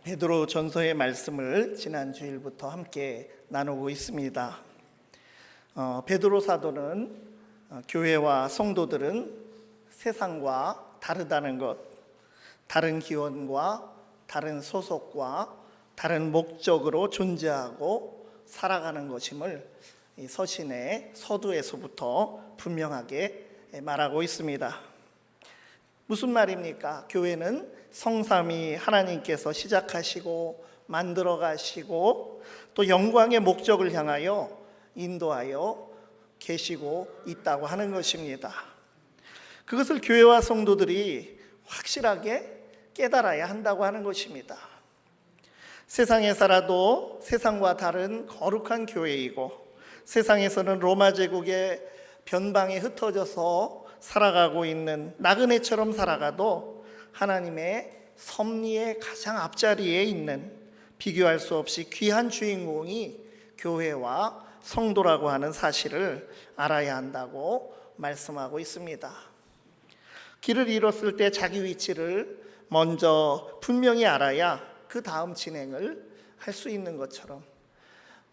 베드로 전서의 말씀을 지난 주일부터 함께 나누고 있습니다. 베드로 사도는 교회와 성도들은 세상과 다르다는 것, 다른 기원과 다른 소속과 다른 목적으로 존재하고 살아가는 것임을 이 서신의 서두에서부터 분명하게 말하고 있습니다. 무슨 말입니까? 교회는 성삼위 하나님께서 시작하시고 만들어 가시고 또 영광의 목적을 향하여 인도하여 계시고 있다고 하는 것입니다. 그것을 교회와 성도들이 확실하게 깨달아야 한다고 하는 것입니다. 세상에 살아도 세상과 다른 거룩한 교회이고, 세상에서는 로마 제국의 변방에 흩어져서 살아가고 있는 나그네처럼 살아가도 하나님의 섭리의 가장 앞자리에 있는 비교할 수 없이 귀한 주인공이 교회와 성도라고 하는 사실을 알아야 한다고 말씀하고 있습니다. 길을 잃었을 때 자기 위치를 먼저 분명히 알아야 그 다음 진행을 할 수 있는 것처럼,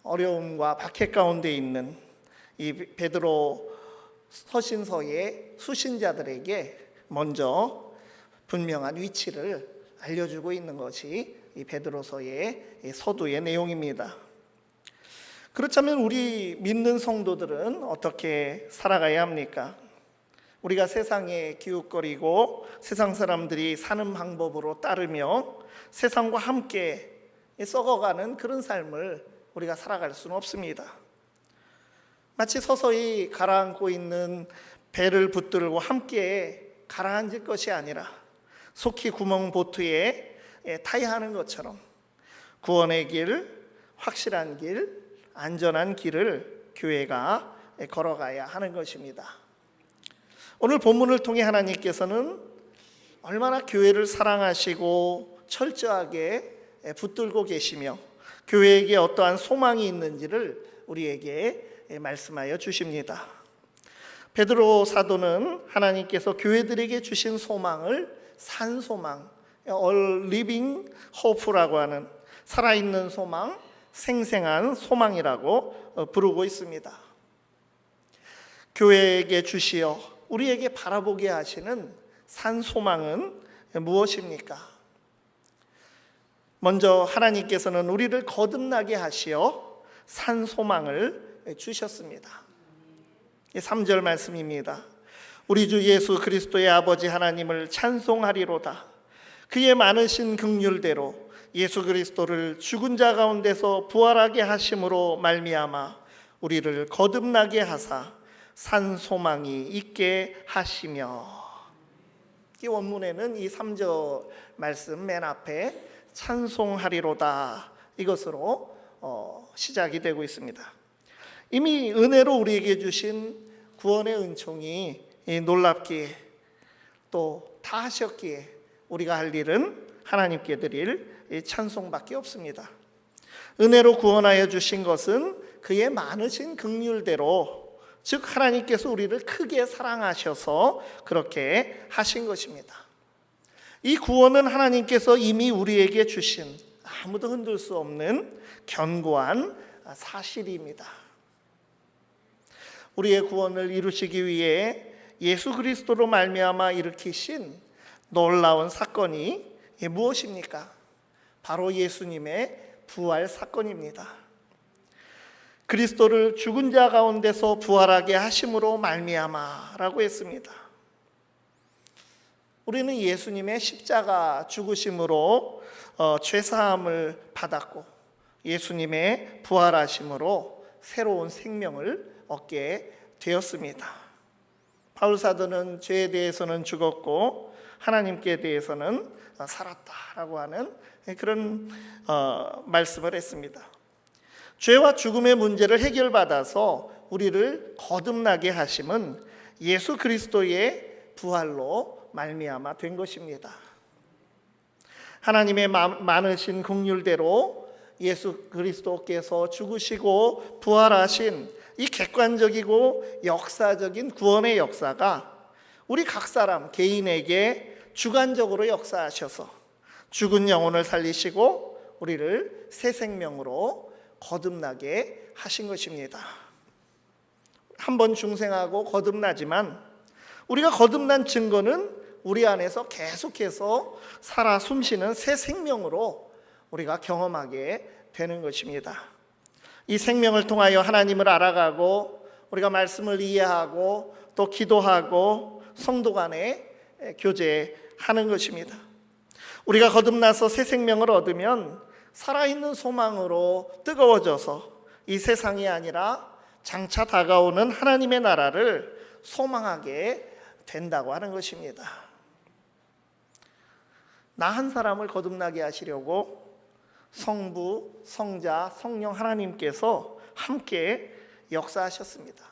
어려움과 박해 가운데 있는 이 베드로 서신서의 수신자들에게 먼저 분명한 위치를 알려주고 있는 것이 이 베드로서의 서두의 내용입니다. 그렇다면 우리 믿는 성도들은 어떻게 살아가야 합니까? 우리가 세상에 기웃거리고 세상 사람들이 사는 방법으로 따르며 세상과 함께 썩어가는 그런 삶을 우리가 살아갈 수는 없습니다. 마치 서서히 가라앉고 있는 배를 붙들고 함께 가라앉을 것이 아니라 속히 구멍 보트에 타야 하는 것처럼 구원의 길, 확실한 길, 안전한 길을 교회가 걸어가야 하는 것입니다. 오늘 본문을 통해 하나님께서는 얼마나 교회를 사랑하시고 철저하게 붙들고 계시며 교회에게 어떠한 소망이 있는지를 우리에게 말씀하여 주십니다. 베드로 사도는 하나님께서 교회들에게 주신 소망을 산소망, living hope라고 하는 살아있는 소망, 생생한 소망이라고 부르고 있습니다. 교회에게 주시어 우리에게 바라보게 하시는 산소망은 무엇입니까? 먼저 하나님께서는 우리를 거듭나게 하시어 산소망을 주셨습니다. 3절 말씀입니다. 우리 주 예수 그리스도의 아버지 하나님을 찬송하리로다. 그의 많으신 긍휼대로 예수 그리스도를 죽은 자 가운데서 부활하게 하심으로 말미암아 우리를 거듭나게 하사 산 소망이 있게 하시며. 이 원문에는 이 3절 말씀 맨 앞에 찬송하리로다 이것으로 시작이 되고 있습니다. 이미 은혜로 우리에게 주신 구원의 은총이 놀랍기에 또 다 하셨기에 우리가 할 일은 하나님께 드릴 찬송밖에 없습니다. 은혜로 구원하여 주신 것은 그의 많으신 긍휼대로, 즉 하나님께서 우리를 크게 사랑하셔서 그렇게 하신 것입니다. 이 구원은 하나님께서 이미 우리에게 주신 아무도 흔들 수 없는 견고한 사실입니다. 우리의 구원을 이루시기 위해 예수 그리스도로 말미암아 일으키신 놀라운 사건이 무엇입니까? 바로 예수님의 부활 사건입니다. 그리스도를 죽은 자 가운데서 부활하게 하심으로 말미암아라고 했습니다. 우리는 예수님의 십자가 죽으심으로 죄사함을 받았고 예수님의 부활하심으로 새로운 생명을 얻게 되었습니다. 바울 사도는 죄에 대해서는 죽었고 하나님께 대해서는 살았다라고 하는 그런 말씀을 했습니다. 죄와 죽음의 문제를 해결받아서 우리를 거듭나게 하심은 예수 그리스도의 부활로 말미암아 된 것입니다. 하나님의 많으신 긍휼대로 예수 그리스도께서 죽으시고 부활하신 이 객관적이고 역사적인 구원의 역사가 우리 각 사람 개인에게 주관적으로 역사하셔서 죽은 영혼을 살리시고 우리를 새 생명으로 거듭나게 하신 것입니다. 한번 중생하고 거듭나지만 우리가 거듭난 증거는 우리 안에서 계속해서 살아 숨쉬는 새 생명으로 우리가 경험하게 되는 것입니다. 이 생명을 통하여 하나님을 알아가고 우리가 말씀을 이해하고 또 기도하고 성도 간에 교제하는 것입니다. 우리가 거듭나서 새 생명을 얻으면 살아있는 소망으로 뜨거워져서 이 세상이 아니라 장차 다가오는 하나님의 나라를 소망하게 된다고 하는 것입니다. 나 한 사람을 거듭나게 하시려고 성부, 성자, 성령 하나님께서 함께 역사하셨습니다.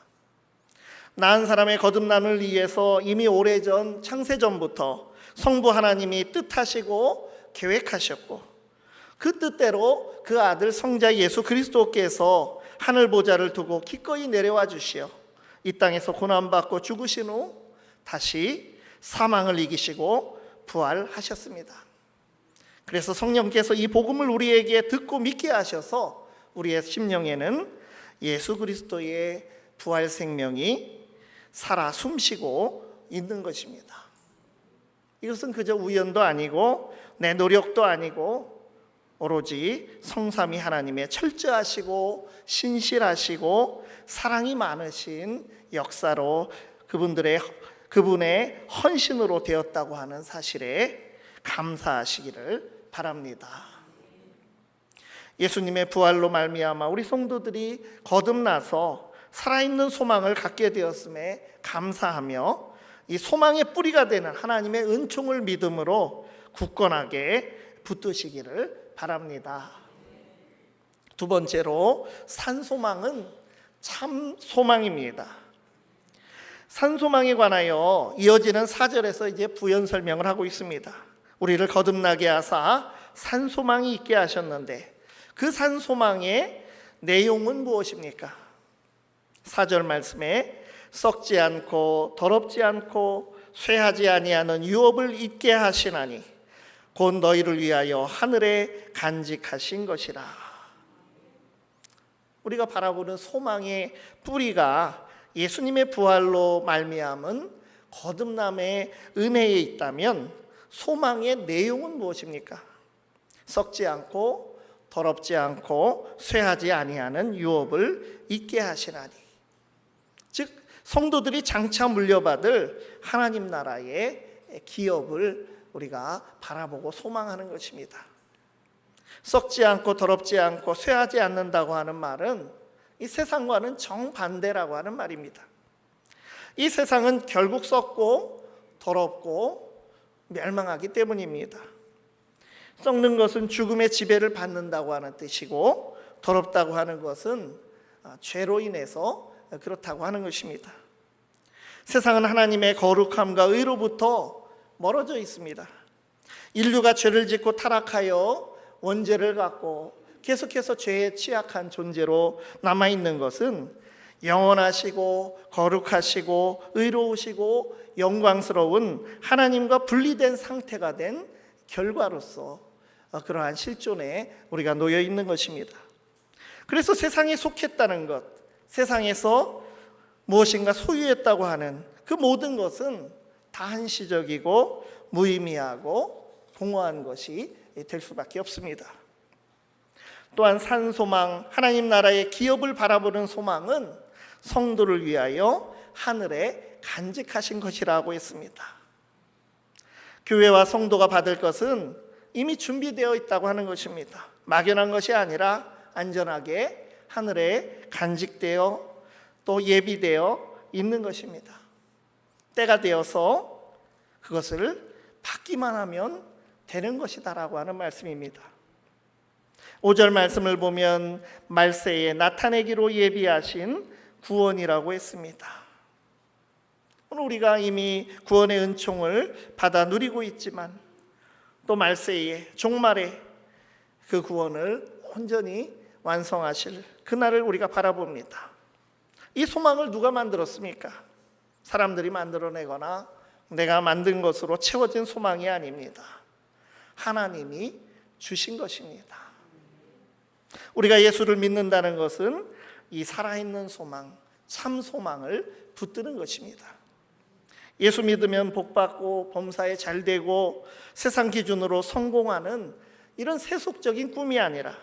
나 한 사람의 거듭남을 위해서 이미 오래전 창세전부터 성부 하나님이 뜻하시고 계획하셨고 그 뜻대로 그 아들 성자 예수 그리스도께서 하늘 보좌를 두고 기꺼이 내려와 주시어 이 땅에서 고난받고 죽으신 후 다시 사망을 이기시고 부활하셨습니다. 그래서 성령께서 이 복음을 우리에게 듣고 믿게 하셔서 우리의 심령에는 예수 그리스도의 부활 생명이 살아 숨쉬고 있는 것입니다. 이것은 그저 우연도 아니고 내 노력도 아니고 오로지 성삼위 하나님의 철저하시고 신실하시고 사랑이 많으신 역사로 그분의 헌신으로 되었다고 하는 사실에 감사하시기를 바랍니다. 예수님의 부활로 말미암아 우리 성도들이 거듭나서 살아있는 소망을 갖게 되었음에 감사하며 이 소망의 뿌리가 되는 하나님의 은총을 믿음으로 굳건하게 붙드시기를 바랍니다. 두 번째로 산소망은 참 소망입니다. 산소망에 관하여 이어지는 4절에서 이제 부연 설명을 하고 있습니다. 우리를 거듭나게 하사 산소망이 있게 하셨는데 그 산소망의 내용은 무엇입니까? 4절 말씀에 썩지 않고 더럽지 않고 쇠하지 아니하는 유업을 있게 하시나니 곧 너희를 위하여 하늘에 간직하신 것이라. 우리가 바라보는 소망의 뿌리가 예수님의 부활로 말미암은 거듭남의 은혜에 있다면 소망의 내용은 무엇입니까? 썩지 않고 더럽지 않고 쇠하지 아니하는 유업을 있게 하시나니, 즉 성도들이 장차 물려받을 하나님 나라의 기업을 우리가 바라보고 소망하는 것입니다. 썩지 않고 더럽지 않고 쇠하지 않는다고 하는 말은 이 세상과는 정반대라고 하는 말입니다. 이 세상은 결국 썩고 더럽고 멸망하기 때문입니다. 썩는 것은 죽음의 지배를 받는다고 하는 뜻이고 더럽다고 하는 것은 죄로 인해서 그렇다고 하는 것입니다. 세상은 하나님의 거룩함과 의로부터 멀어져 있습니다. 인류가 죄를 짓고 타락하여 원죄를 갖고 계속해서 죄에 취약한 존재로 남아있는 것은 영원하시고 거룩하시고 의로우시고 영광스러운 하나님과 분리된 상태가 된 결과로서 그러한 실존에 우리가 놓여 있는 것입니다. 그래서 세상에 속했다는 것, 세상에서 무엇인가 소유했다고 하는 그 모든 것은 다 한시적이고 무의미하고 공허한 것이 될 수밖에 없습니다. 또한 산소망, 하나님 나라의 기업을 바라보는 소망은 성도를 위하여 하늘에 간직하신 것이라고 했습니다. 교회와 성도가 받을 것은 이미 준비되어 있다고 하는 것입니다. 막연한 것이 아니라 안전하게 하늘에 간직되어 또 예비되어 있는 것입니다. 때가 되어서 그것을 받기만 하면 되는 것이다라고 하는 말씀입니다. 5절 말씀을 보면 말세에 나타내기로 예비하신 구원이라고 했습니다. 오늘 우리가 이미 구원의 은총을 받아 누리고 있지만 또 말세에 종말에 그 구원을 온전히 완성하실 그날을 우리가 바라봅니다. 이 소망을 누가 만들었습니까? 사람들이 만들어내거나 내가 만든 것으로 채워진 소망이 아닙니다. 하나님이 주신 것입니다. 우리가 예수를 믿는다는 것은 이 살아있는 소망, 참 소망을 붙드는 것입니다. 예수 믿으면 복받고 범사에 잘되고 세상 기준으로 성공하는 이런 세속적인 꿈이 아니라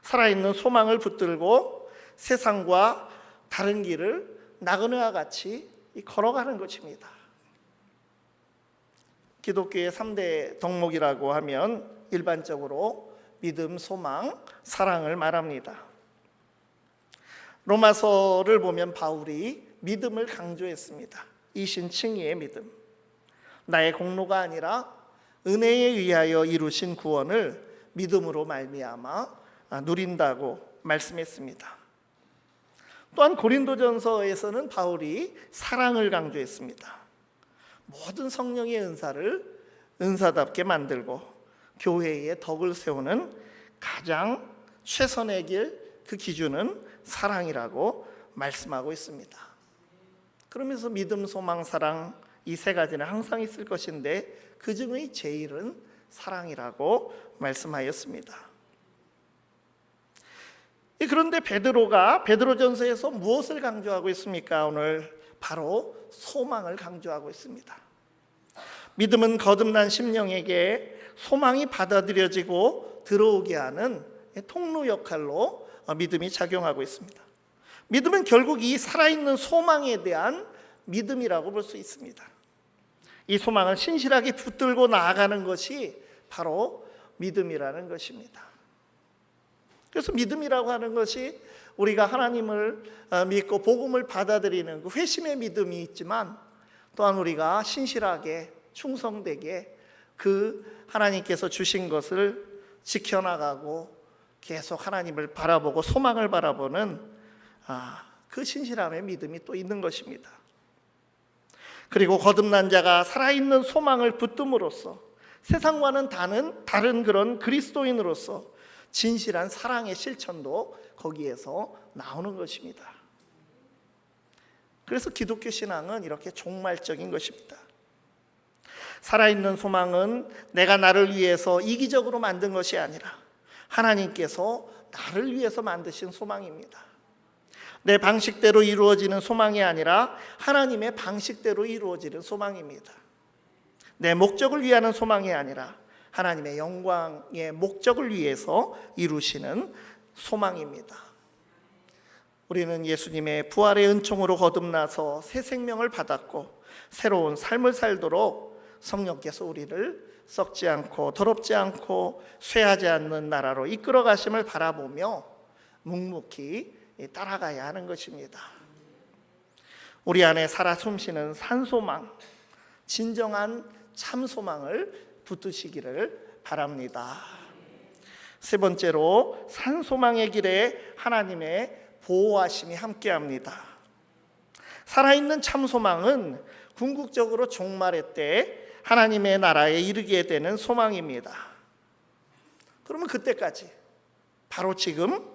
살아있는 소망을 붙들고 세상과 다른 길을 나그네와 같이 걸어가는 것입니다. 기독교의 3대 덕목이라고 하면 일반적으로 믿음, 소망, 사랑을 말합니다. 로마서를 보면 바울이 믿음을 강조했습니다. 이신칭의의 믿음, 나의 공로가 아니라 은혜에 의하여 이루신 구원을 믿음으로 말미암아 누린다고 말씀했습니다. 또한 고린도전서에서는 바울이 사랑을 강조했습니다. 모든 성령의 은사를 은사답게 만들고 교회의 덕을 세우는 가장 최선의 길, 그 기준은 사랑이라고 말씀하고 있습니다. 그러면서 믿음, 소망, 사랑 이 세 가지는 항상 있을 것인데 그 중의 제일은 사랑이라고 말씀하였습니다. 그런데 베드로전서에서 무엇을 강조하고 있습니까? 오늘 바로 소망을 강조하고 있습니다. 믿음은 거듭난 심령에게 소망이 받아들여지고 들어오게 하는 통로 역할로 믿음이 작용하고 있습니다. 믿음은 결국 이 살아있는 소망에 대한 믿음이라고 볼 수 있습니다. 이 소망을 신실하게 붙들고 나아가는 것이 바로 믿음이라는 것입니다. 그래서 믿음이라고 하는 것이 우리가 하나님을 믿고 복음을 받아들이는 그 회심의 믿음이 있지만 또한 우리가 신실하게 충성되게 그 하나님께서 주신 것을 지켜나가고 계속 하나님을 바라보고 소망을 바라보는 그 신실함의 믿음이 또 있는 것입니다. 그리고 거듭난 자가 살아있는 소망을 붙듦으로써 세상과는 다른 그런 그리스도인으로서 진실한 사랑의 실천도 거기에서 나오는 것입니다. 그래서 기독교 신앙은 이렇게 종말적인 것입니다. 살아있는 소망은 내가 나를 위해서 이기적으로 만든 것이 아니라 하나님께서 나를 위해서 만드신 소망입니다. 내 방식대로 이루어지는 소망이 아니라 하나님의 방식대로 이루어지는 소망입니다. 내 목적을 위하는 소망이 아니라 하나님의 영광의 목적을 위해서 이루시는 소망입니다. 우리는 예수님의 부활의 은총으로 거듭나서 새 생명을 받았고 새로운 삶을 살도록 성령께서 우리를 썩지 않고 더럽지 않고 쇠하지 않는 나라로 이끌어 가심을 바라보며 묵묵히 따라가야 하는 것입니다. 우리 안에 살아 숨쉬는 산소망, 진정한 참소망을 붙드시기를 바랍니다. 세 번째로 산소망의 길에 하나님의 보호하심이 함께합니다. 살아있는 참소망은 궁극적으로 종말의 때 하나님의 나라에 이르게 되는 소망입니다. 그러면 그때까지, 바로 지금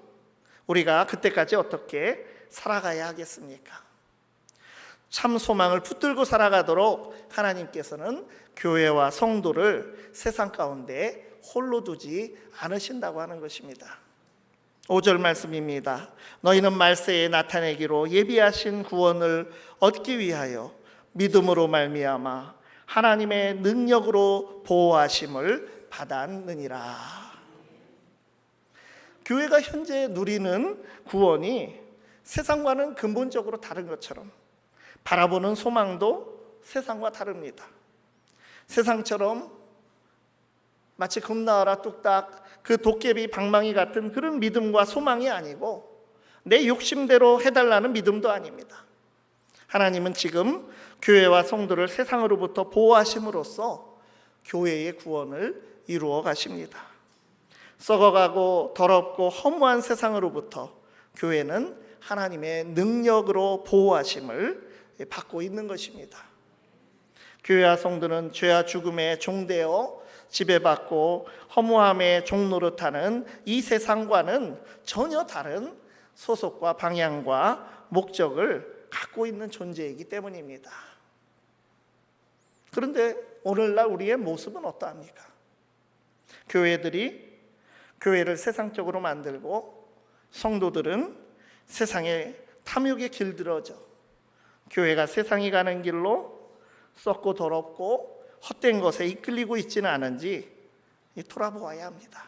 우리가 그때까지 어떻게 살아가야 하겠습니까? 참 소망을 붙들고 살아가도록 하나님께서는 교회와 성도를 세상 가운데 홀로 두지 않으신다고 하는 것입니다. 5절 말씀입니다. 너희는 말세에 나타내기로 예비하신 구원을 얻기 위하여 믿음으로 말미암아 하나님의 능력으로 보호하심을 받았느니라. 교회가 현재 누리는 구원이 세상과는 근본적으로 다른 것처럼 바라보는 소망도 세상과 다릅니다. 세상처럼 마치 금나와라 뚝딱 그 도깨비 방망이 같은 그런 믿음과 소망이 아니고 내 욕심대로 해달라는 믿음도 아닙니다. 하나님은 지금 교회와 성도를 세상으로부터 보호하심으로써 교회의 구원을 이루어 가십니다. 썩어가고 더럽고 허무한 세상으로부터 교회는 하나님의 능력으로 보호하심을 받고 있는 것입니다. 교회와 성도는 죄와 죽음의 종되어 지배받고 허무함의 종노릇하는 이 세상과는 전혀 다른 소속과 방향과 목적을 갖고 있는 존재이기 때문입니다. 그런데 오늘날 우리의 모습은 어떠합니까? 교회를 세상적으로 만들고 성도들은 세상의 탐욕에 길들어져 교회가 세상이 가는 길로 썩고 더럽고 헛된 것에 이끌리고 있지는 않은지 돌아보아야 합니다.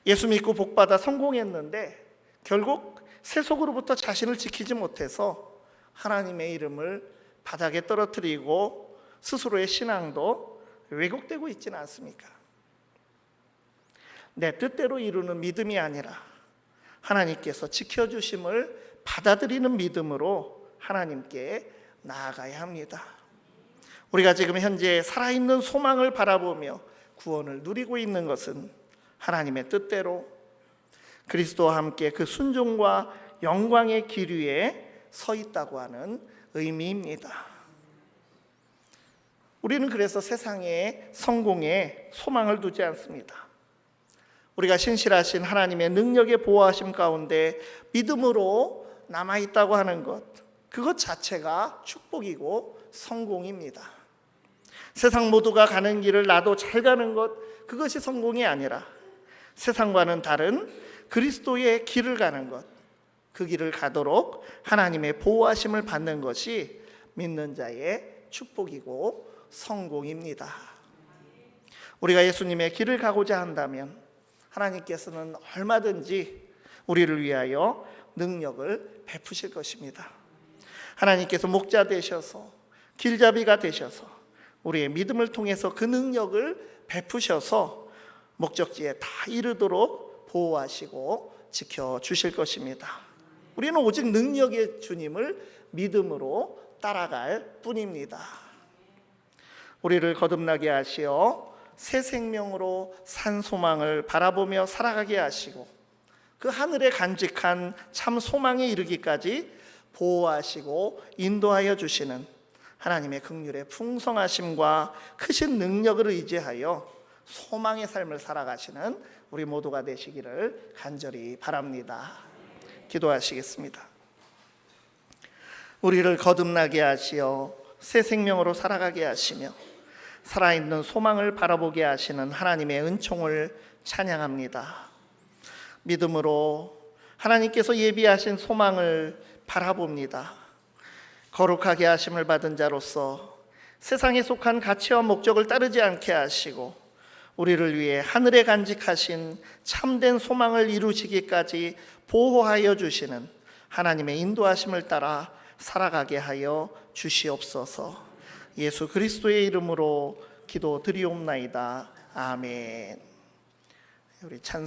예수 믿고 복받아 성공했는데 결국 세속으로부터 자신을 지키지 못해서 하나님의 이름을 바닥에 떨어뜨리고 스스로의 신앙도 왜곡되고 있지는 않습니까? 내 뜻대로 이루는 믿음이 아니라 하나님께서 지켜주심을 받아들이는 믿음으로 하나님께 나아가야 합니다. 우리가 지금 현재 살아있는 소망을 바라보며 구원을 누리고 있는 것은 하나님의 뜻대로 그리스도와 함께 그 순종과 영광의 길 위에 서 있다고 하는 의미입니다. 우리는 그래서 세상에 성공에 소망을 두지 않습니다. 우리가 신실하신 하나님의 능력의 보호하심 가운데 믿음으로 남아있다고 하는 것, 그것 자체가 축복이고 성공입니다. 세상 모두가 가는 길을 나도 잘 가는 것, 그것이 성공이 아니라 세상과는 다른 그리스도의 길을 가는 것, 그 길을 가도록 하나님의 보호하심을 받는 것이 믿는 자의 축복이고 성공입니다. 우리가 예수님의 길을 가고자 한다면 하나님께서는 얼마든지 우리를 위하여 능력을 베푸실 것입니다. 하나님께서 목자 되셔서 길잡이가 되셔서 우리의 믿음을 통해서 그 능력을 베푸셔서 목적지에 다 이르도록 보호하시고 지켜주실 것입니다. 우리는 오직 능력의 주님을 믿음으로 따라갈 뿐입니다. 우리를 거듭나게 하시어 새 생명으로 산 소망을 바라보며 살아가게 하시고 그 하늘에 간직한 참 소망에 이르기까지 보호하시고 인도하여 주시는 하나님의 긍휼의 풍성하심과 크신 능력을 의지하여 소망의 삶을 살아가시는 우리 모두가 되시기를 간절히 바랍니다. 기도하시겠습니다. 우리를 거듭나게 하시어 새 생명으로 살아가게 하시며 살아있는 소망을 바라보게 하시는 하나님의 은총을 찬양합니다. 믿음으로 하나님께서 예비하신 소망을 바라봅니다. 거룩하게 하심을 받은 자로서 세상에 속한 가치와 목적을 따르지 않게 하시고 우리를 위해 하늘에 간직하신 참된 소망을 이루시기까지 보호하여 주시는 하나님의 인도하심을 따라 살아가게 하여 주시옵소서. 예수 그리스도의 이름으로 기도드리옵나이다. 아멘. 우리 찬송